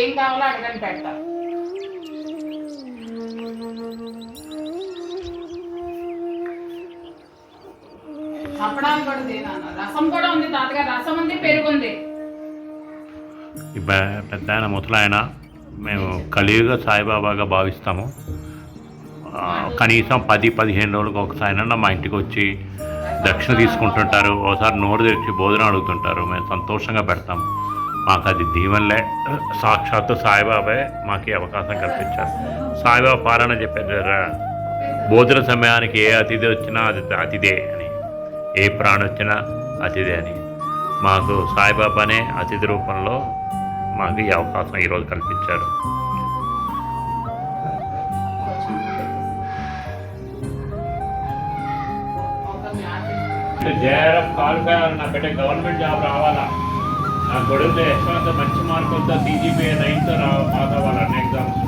ఏం కావాలో అడగని పెడతా. అప్పడానికి కూడా తినాను. రసం కూడా ఉంది తాతగారు, రసం ఉంది, పెరుగుంది. పెద్ద ఆయన ముసలాయన, మేము కలియుగ సాయిబాబాగా భావిస్తాము. కనీసం 10-15 రోజులకు ఒకసారి మా ఇంటికి వచ్చి దక్షిణ తీసుకుంటుంటారు. ఒకసారి నోరు తెరిచి భోజనం అడుగుతుంటారు. మేము సంతోషంగా పెడతాము. మాకు అది దీవెనలే. సాక్షాత్తు సాయిబాబే మాకు ఈ అవకాశం కల్పించారు. సాయిబాబా పాలన చెప్పారు, భోజన సమయానికి ఏ అతిథి వచ్చినా అది అతిథే అని, ఏ ప్రాణి వచ్చినా అతిథే అని. మాకు సాయిబాబానే అతిథి రూపంలో మాకు ఈ అవకాశం ఈరోజు కల్పించారు. జేఆర్ఎఫ్ క్వాలిఫైర్, నా బిడ్డ గవర్నమెంట్ జాబ్ రావాలా, నా కొడుకు ఎక్స్ట్రా మంచి మార్కులతో CGPA 9తో పాస్ అవ్వాలన్న ఎగ్జామ్స్.